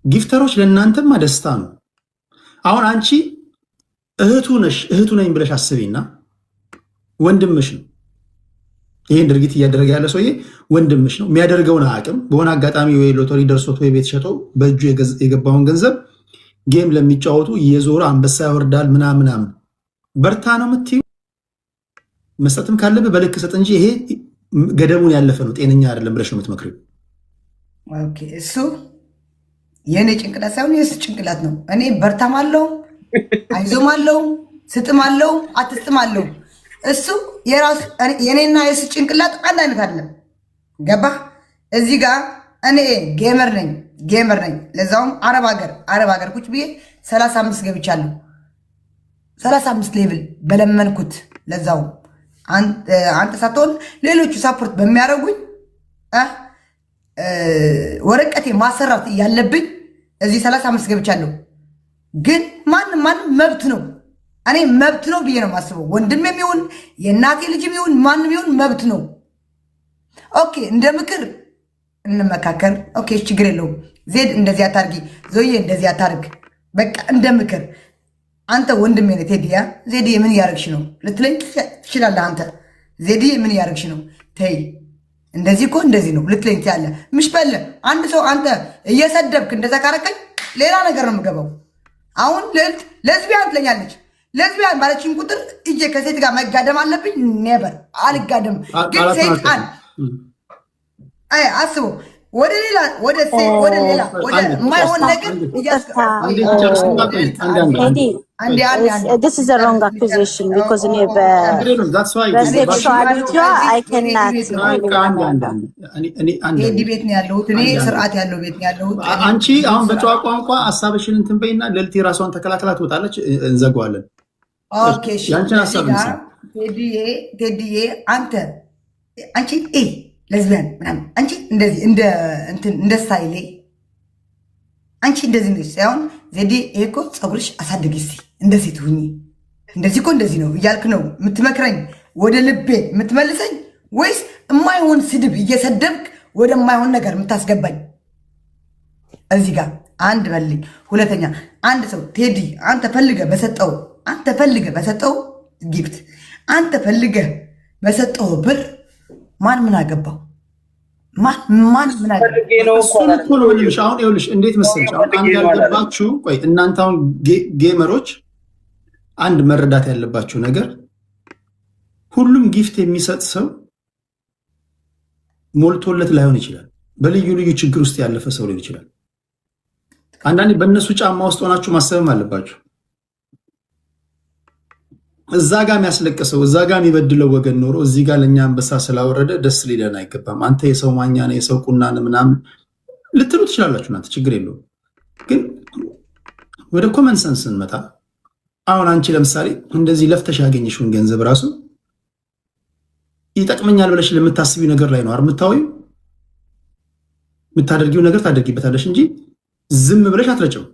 ጊፍተሮች ለእናንተማ ደስታ ነው። አሁን አንቺ እህቱ ነኝ ብለሽ አስቢና ወንድምሽ ነው ይሄን ድርጊት እያደረገ ያለ ሰውዬ ወንድምሽ ነው። የሚያደርገውን አቅም በሆነ አጋጣሚ ወይ ሎተሪ ደርሶት ወይ ቤት ሸጦ በእጁ የገባውን ገንዘብ ጌም ለሚጫወቱ እየዞረ አንበሳ ያወርዳል ምናምን። በርታ ነው የምትይው። መስጠትም ካለብህ በልክ ሰጥ እንጂ ይሄ ገደቡን ያለፈ ነው፣ ጤነኛ አይደለም ብለሽ ነው የምትመክሪው። ኦኬ፣ እሱ የእኔ ጭንቅላት ሳይሆን የእሱ ጭንቅላት ነው። እኔ በርታም አለው፣ አይዞም አለው፣ ስጥም አለው፣ አትስጥም አለው። እሱ የኔና የእሱ ጭንቅላት አንድ አይነት አይደለም። ገባህ? እዚህ ጋር እኔ ጌመር ነኝ። ለዛውም አረብ ሀገር ቁጭ ብዬ 35 ገብቻለሁ። 35 ሌቭል በለመንኩት። ለዛውም አንተ ሳትሆን ሌሎቹ ሳፖርት በሚያደርጉኝ ወረቀቴ ማሰራት ያለብኝ እዚህ 35 ገብቻለሁ። ግን ማንም መብት ነው። እኔ መብት ነው ብዬ ነው የማስበው። ወንድም የሚሆን የእናቴ ልጅ የሚሆን ማንም የሚሆን መብት ነው። ኦኬ፣ እንደ ምክር እንመካከር። ኦኬ፣ ችግር የለውም። ዜድ እንደዚህ አታርጊ፣ ዞዬ እንደዚህ አታርግ። በቃ እንደ ምክር አንተ ወንድሜ ነህ ቴዲያ፣ ዜድዬ ምን እያደረግሽ ነው ልትለኝ ትችላለህ። አንተ ዜድዬ ምን እያደረግሽ ነው ተይ፣ እንደዚህ እኮ እንደዚህ ነው ልትለኝ ትችላለህ። ምሽ በለ አንድ ሰው አንተ እየሰደብክ እንደዛ ካረከኝ ሌላ ነገር ነው የምገባው። አሁን ለዝቢያን ትለኛለች። ለዝቢያን ባለችን ቁጥር እጄ ከሴት ጋር መጋደም አለብኝ? ኔበር አልጋደም። ግን ሴጣን አስቡ ወደ ሌላ ወደ የማይሆን ነገር this is a wrong accusation because ሄዲ ቤት ነው ያለሁት እኔ፣ ስርዓት ያለው ቤት ነው ያለሁት። አንቺ አሁን በጨዋ ቋንቋ ሀሳብሽን እንትን በይና ልዕልት የራሷን ተከላክላ ትወጣለች፣ እንዘጋዋለን። ኦኬ፣ ያንቺን ሀሳብ ቴዲዬ አንቺ ለዝቢያን ምናምን አንቺ እንደዚህ እንደ ስታይሌ አንቺ እንደዚህ ነች ሳይሆን ዜዴ ይሄ እኮ ፀጉርሽ አሳድጊ እስኪ እንደ ሴት ሁኚ፣ እንደዚህ እኮ እንደዚህ ነው እያልክ ነው የምትመክረኝ ወደ ልቤ የምትመልሰኝ፣ ወይስ የማይሆን ስድብ እየሰደብክ ወደ የማይሆን ነገር የምታስገባኝ? እዚህ ጋር አንድ በልኝ። ሁለተኛ አንድ ሰው ቴዲ አንተ ፈልገህ በሰጠው ጊፍት፣ አንተ ፈልገህ በሰጠው ብር ማን ምን አገባው? ማን ምን አገባው? እሱን እኮ ነው ልልሽ። አሁን ይኸውልሽ እንዴት መሰለሽ፣ አሁን አንድ ያልገባችሁ፣ ቆይ እናንተ አሁን ጌመሮች አንድ መረዳት ያለባችሁ ነገር፣ ሁሉም ጊፍት የሚሰጥ ሰው ሞልቶለት ላይሆን ይችላል። በልዩ ልዩ ችግር ውስጥ ያለፈ ሰው ሊሆን ይችላል። አንዳንዴ በእነሱ ጫማ ውስጥ ሆናችሁ ማሰብም አለባችሁ። እዛ ጋር የሚያስለቅሰው እዛ ጋር የሚበድለው ወገን ኖሮ እዚህ ጋር ለእኛ አንበሳ ስላወረደ ደስ ሊለን አይገባም። አንተ የሰው ማኛ ነህ፣ የሰው ቁና ነህ ምናምን ልትሉ ትችላላችሁ። እናንተ ችግር የለውም። ግን ወደ ኮመን ሰንስ እንመጣ። አሁን አንቺ ለምሳሌ እንደዚህ ለፍተሽ ያገኘሽውን ገንዘብ ራሱ ይጠቅመኛል ብለሽ ለምታስቢው ነገር ላይ ነው የምታወይው። የምታደርጊው ነገር ታደርጊበታለሽ እንጂ ዝም ብለሽ አትረጨው።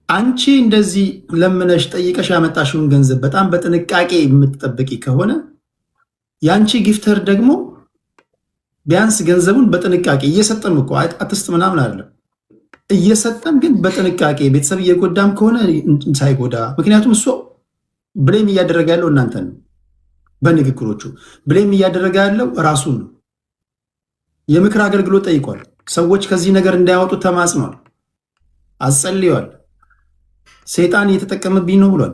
አንቺ እንደዚህ ለምነሽ ጠይቀሽ ያመጣሽውን ገንዘብ በጣም በጥንቃቄ የምትጠብቂ ከሆነ ያንቺ ጊፍተር ደግሞ ቢያንስ ገንዘቡን በጥንቃቄ እየሰጠም እኮ አትስጥ ምናምን አይደለም፣ እየሰጠም ግን በጥንቃቄ ቤተሰብ እየጎዳም ከሆነ ሳይጎዳ። ምክንያቱም እሱ ብሌም እያደረገ ያለው እናንተን ነው። በንግግሮቹ ብሌም እያደረገ ያለው ራሱን ነው። የምክር አገልግሎት ጠይቋል። ሰዎች ከዚህ ነገር እንዳያወጡ ተማጽኗል፣ አጸልየዋል። ሰይጣን እየተጠቀመብኝ ነው ብሏል።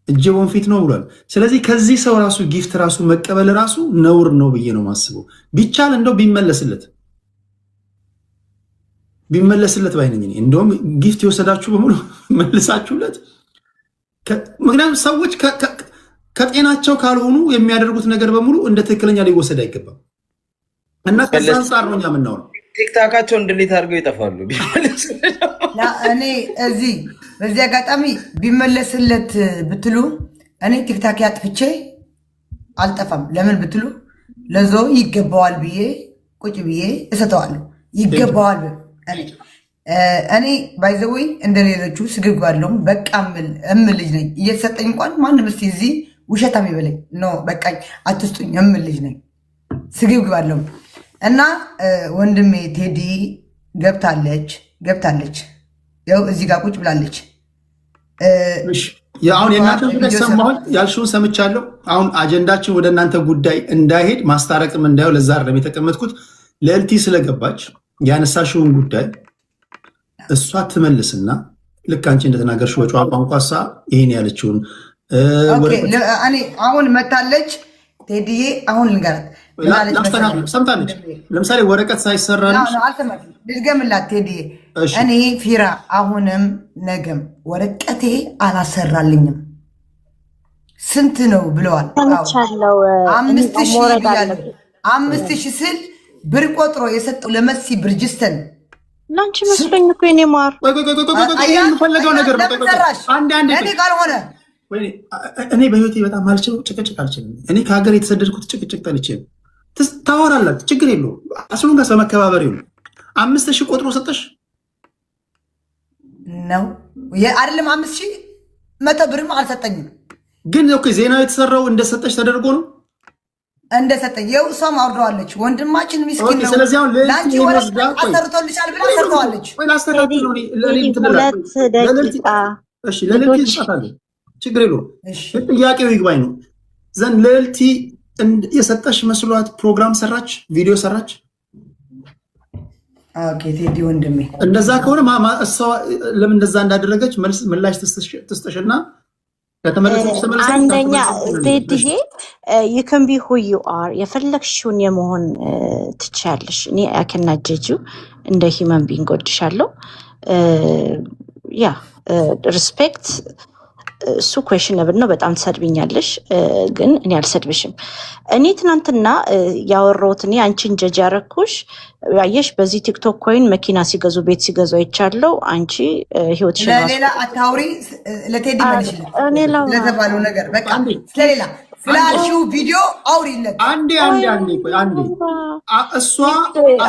እጄ ወንፊት ነው ብሏል። ስለዚህ ከዚህ ሰው ራሱ ጊፍት ራሱ መቀበል ራሱ ነውር ነው ብዬ ነው ማስበው። ቢቻል እንደው ቢመለስለት ባይነኝ። እንደውም ጊፍት የወሰዳችሁ በሙሉ መልሳችሁለት። ምክንያቱም ሰዎች ከጤናቸው ካልሆኑ የሚያደርጉት ነገር በሙሉ እንደ ትክክለኛ ሊወሰድ አይገባም እና ከዛ አንጻር ነው የምናወራው። ቲክታካቸው እንድሊት አድርገው ይጠፋሉ። እኔ በዚህ አጋጣሚ ቢመለስለት ብትሉ እኔ ቲክታክ ያጥፍቼ አልጠፋም። ለምን ብትሉ ለዞ ይገባዋል ብዬ ቁጭ ብዬ እሰጠዋለሁ። ይገባዋል እኔ ባይዘወይ እንደሌሎቹ ስግብ ባለውም በቃ እምል ልጅ ነኝ። እየተሰጠኝ እንኳን ማንም እስቲ እዚህ ውሸታም ይበለኝ ኖ በቃኝ አትስጡኝ እምል ልጅ ነኝ። ስግብ ባለውም እና ወንድሜ ቴዲ ገብታለች። ያው እዚህ ጋር ቁጭ ብላለች። አሁን የእናንተ ጉዳይ ሰማሁኝ ያልሽውን ሰምቻለሁ። አሁን አጀንዳችን ወደ እናንተ ጉዳይ እንዳይሄድ ማስታረቅም እንዳየው ለዛ አይደለም የተቀመጥኩት። ልዕልቲ ስለገባች ያነሳሽውን ጉዳይ እሷ ትመልስና ልክ አንቺ እንደተናገርሽ በጨዋ ቋንቋ እሷ ይሄን ያለችውን እኔ አሁን መታለች ቴዲዬ አሁን ልንገራት ሰምታለች። ለምሳሌ ወረቀት ሳይሰራልሽ ልድገምላት ቴዲዬ። እኔ ፊራ አሁንም ነገም ወረቀቴ አላሰራልኝም ስንት ነው ብለዋል። 5000 ብያለሁ። 5000 ስል ብር ቆጥሮ የሰጠው ለመሲ ብርጅስተን ላንቺ መስሎኝ እኮ የኔ ማር ፈለገው ነገር እኔ ካልሆነ እኔ በህይወቴ በጣም አልችለው ጭቅጭቅ አልችልም። እኔ ከሀገር የተሰደድኩት ጭቅጭቅ ጠልቼ ታወራላችሁ፣ ችግር የለውም። አስሉን ጋር በመከባበር ይሁን። 5000 ቆጥሮ ሰጠሽ ነው አይደለም? 5000 100 ብርም አልሰጠኝም። ግን ኦኬ ዜናው የተሰራው እንደሰጠሽ ተደርጎ ነው እንደሰጠኝ። ይኸው እሷም አውርደዋለች። ወንድማችን ምስኪን ነው። ስለዚህ አሁን ለአንቺ ወረቀት አሰርቶልሻል ብላ ሰርተዋለች። ለልዕልቲ ይጻፋል፣ ችግር የለውም። ጥያቄው ይግባኝ ነው ዘንድ ልዕልቲ የሰጠሽ መስሏት ፕሮግራም ሰራች፣ ቪዲዮ ሰራች። ቴዲ ወንድሜ እንደዛ ከሆነ እሷ ለምን እንደዛ እንዳደረገች ምላሽ ትስጠሽና አንደኛ ዜድዬ ይከን ቢ ሁ ዩ አር የፈለግሽውን የመሆን ትችያለሽ። እኔ አከናጀጁ እንደ ሂውመን ቢንግ ወድሻለሁ። ያ ሪስፔክት እሱ ኩዌሽነብል ነው። በጣም ትሰድብኛለሽ፣ ግን እኔ አልሰድብሽም። እኔ ትናንትና ያወራሁት እኔ አንቺን ጀጅ ያረኩሽ ያየሽ በዚህ ቲክቶክ ኮይን መኪና ሲገዙ ቤት ሲገዙ አይቻለው። አንቺ ህይወትሽ ለሌላ አታውሪ። ለቴዲ መልሽልኝ ለተባለው ነገር በቃ ስለሌላ ፍላሽው ቪዲዮ አውሪለት። አንዴ እሷ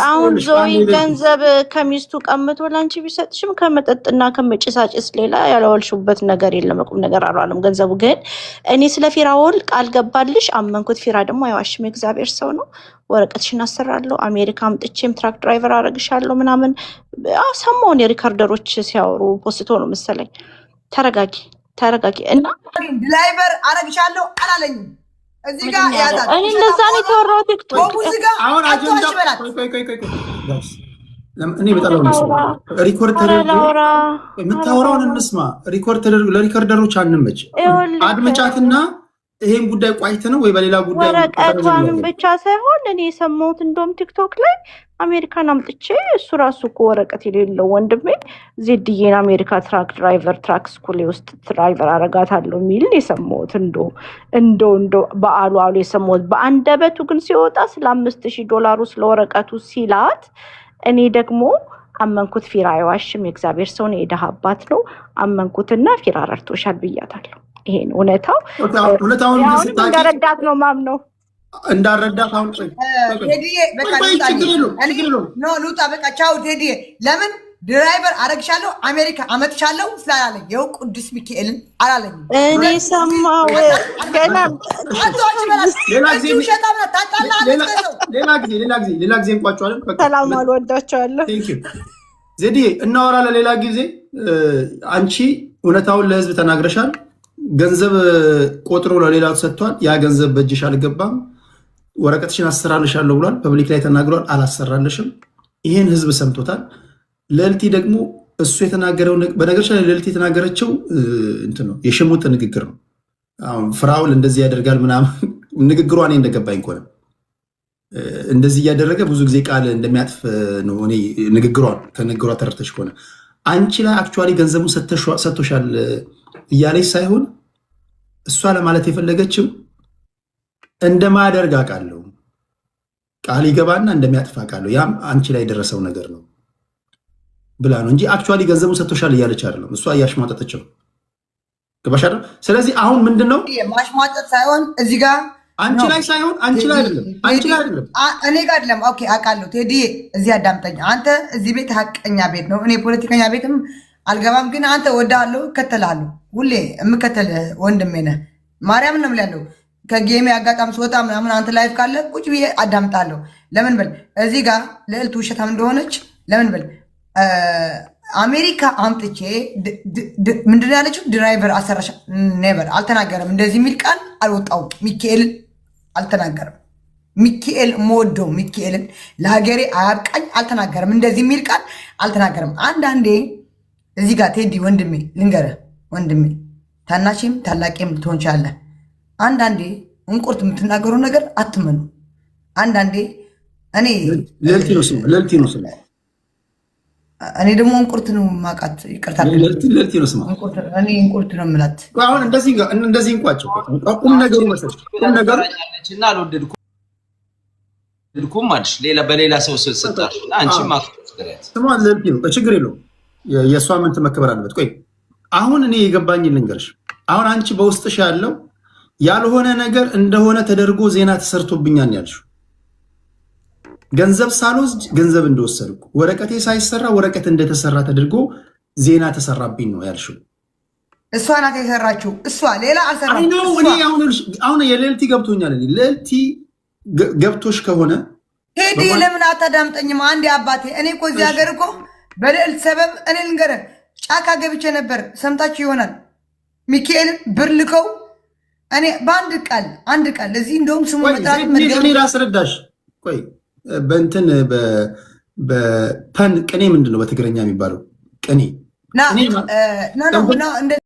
አሁን ዞይ ገንዘብ ከሚስቱ ቀምቶ ላንቺ ቢሰጥሽም ከመጠጥና ከመጭሳጭስ ሌላ ያለወልሽበት ነገር የለም። ቁም ነገር አሏለም። ገንዘቡ ግን እኔ ስለ ፊራውል ቃል ገባልሽ፣ አመንኩት። ፊራ ደግሞ አይዋሽም፣ እግዚአብሔር ሰው ነው። ወረቀትሽን አሰራለሁ፣ አሜሪካ አምጥቼም ትራክ ድራይቨር አረግሻለሁ ምናምን ሰማውን የሪከርደሮች ሲያወሩ ፖስቶ ነው መሰለኝ። ተረጋጊ እና ድራይቨር አረግሻለሁ አላለኝም። እዚህ ጋር ያዛት እኔ እንደዛ ነው የተወራው ቲክቶክ። አሁን አጀንዳ እኔ በጣም ሪኮርድ ተደርጎ የምታወራውን እንስማ። ሪኮርድ ተደርጎ ለሪከርደሮች አንመች። አድምጫትና ይሄን ጉዳይ ቋይተ ነው ወይ በሌላ ጉዳይ ወረቀቷንም ብቻ ሳይሆን እኔ የሰማሁት እንደውም ቲክቶክ ላይ አሜሪካን አምጥቼ እሱ ራሱ እኮ ወረቀት የሌለው ወንድሜ ዜድዬን አሜሪካ ትራክ ድራይቨር ትራክ ስኩል ውስጥ ድራይቨር አረጋታለሁ የሚል የሰማሁት እንዶ በአሉ የሰማሁት። በአንደበቱ ግን ሲወጣ ስለ $5000 ስለወረቀቱ ሲላት እኔ ደግሞ አመንኩት። ፊራ አይዋሽም፣ የእግዚአብሔር ሰው ነው፣ የደሃ አባት ነው። አመንኩትና ፊራ ረድቶሻል ብያታለሁ። ይሄን እውነታውን እንዳረዳት ነው ማምነው እንዳረዳት። አሁን ቴዲዬ በቃ ሉጣ በቃ ቻው ቴዲዬ። ለምን ድራይቨር አረግሻለሁ አሜሪካ አመጥሻለሁ ስላላለኝ ይኸው ቅዱስ ሚካኤልን አላለኝ። እኔ ሰማሁ ገና ሌላ ጊዜ እንቋጫለን። ሰላም አሉ፣ ወዳቸዋለሁ። ዜድዬ እናወራለን ሌላ ጊዜ። አንቺ እውነታውን ለህዝብ ተናግረሻል። ገንዘብ ቆጥሮ ለሌላው ተሰጥቷል። ያ ገንዘብ በእጅሽ አልገባም። ወረቀትሽን አሰራልሻለሁ ብሏል። ፐብሊክ ላይ ተናግሯል። አላሰራልሽም። ይሄን ህዝብ ሰምቶታል። ልዕልቲ ደግሞ እሱ የተናገረው በነገርሽ ላይ ልዕልቲ የተናገረችው እንትን ነው፣ የሽሙጥ ንግግር ነው። አሁን ፍራውል እንደዚህ ያደርጋል ምናምን ንግግሯ እኔ እንደገባኝ ከሆነ እንደዚህ እያደረገ ብዙ ጊዜ ቃል እንደሚያጥፍ ነው። እኔ ከንግግሯ ተረድተሽ ከሆነ አንቺ ላይ አክቹዋሊ ገንዘቡን ሰጥቶሻል እያለች ሳይሆን እሷ ለማለት የፈለገችው እንደማያደርግ አውቃለሁ፣ ቃል ይገባና እንደሚያጥፍ አውቃለሁ፣ ያም አንቺ ላይ የደረሰው ነገር ነው ብላ ነው እንጂ አክቹዋሊ ገንዘቡን ሰጥቶሻል እያለች አይደለም። እሷ እያሽሟጠጠችው ገባሽ አይደል? ስለዚህ አሁን ምንድነው ማሽሟጠጥ ሳይሆን እዚህ ጋር አንቺ ላይ ሳይሆን አንቺ ላይ አይደለም እኔ ጋር አይደለም። ኦኬ አውቃለሁ ቴዲ፣ እዚህ አዳምጠኝ። አንተ እዚህ ቤት ሀቀኛ ቤት ነው። እኔ ፖለቲከኛ ቤትም አልገባም፣ ግን አንተ ወዳለሁ፣ እከተላለሁ። ሁሌ የምከተል ወንድሜ ነህ። ማርያም ነው ያለው። ከጌሜ አጋጣሚ ስወጣ ምናምን አንተ ላይፍ ካለ ቁጭ ብዬ አዳምጣለሁ። ለምን በል እዚህ ጋር ልዕልት ውሸታም እንደሆነች ለምን በል አሜሪካ አምጥቼ ምንድነው ያለችው? ድራይቨር አሰራሽ ኔቨር አልተናገረም። እንደዚህ የሚል ቃል አልወጣውም። ሚካኤል አልተናገረም። ሚካኤል መወደው ሚካኤልን ለሀገሬ አያብቃኝ አልተናገረም። እንደዚህ የሚል ቃል አልተናገረም። አንዳንዴ እዚህ ጋር ቴዲ ወንድሜ ልንገርህ፣ ወንድሜ ታናሽም ታላቂም ልትሆን ቻለህ። አንዳንዴ እንቁርት የምትናገረው ነገር አትመኑ። አንዳንዴ እኔ ለልቲ ነው ስማ እኔ ደግሞ እንቁርት ነው ማቃት። ይቅርታ ለልቲ ነው ስማ እኔ እንቁርት ነው የምላት። አሁን እንደዚህ እንቋጭው ቁም ነገሩ መሰለሽ ቁም ነገሩ እና አልወደድኩም አልሽ ሌላ በሌላ ሰው ስልጣሽ አንቺ ማክተት ስማ ለልቲ ነው ችግር የለውም። የእሷ ምን መከበር አለበት። ቆይ አሁን እኔ የገባኝ ልንገርሽ። አሁን አንቺ በውስጥሽ ያለው ያልሆነ ነገር እንደሆነ ተደርጎ ዜና ተሰርቶብኛል ያልሽው ገንዘብ ሳልወስድ ገንዘብ እንደወሰድኩ ወረቀቴ ሳይሰራ ወረቀት እንደተሰራ ተደርጎ ዜና ተሰራብኝ ነው ያልሽው። እሷ ናት የሰራችው። እሷ ሌላ አልሰራም። አሁን የሌልቲ ገብቶኛል። ሌልቲ ገብቶሽ ከሆነ ሄዲ ለምን አታዳምጠኝም? አንዴ አባቴ እኔ እኮ እዚህ ሀገር እኮ በልዕልት ሰበብ እኔ ልንገርህ ጫካ ገብቼ ነበር። ሰምታችሁ ይሆናል። ሚካኤልን ብር ልከው እኔ በአንድ ቃል እዚህ እንደውም ስሙ መጣት እኔ ላስረዳሽ። ቆይ በእንትን በፐን ቅኔ ምንድን ነው በትግረኛ የሚባለው ቅኔ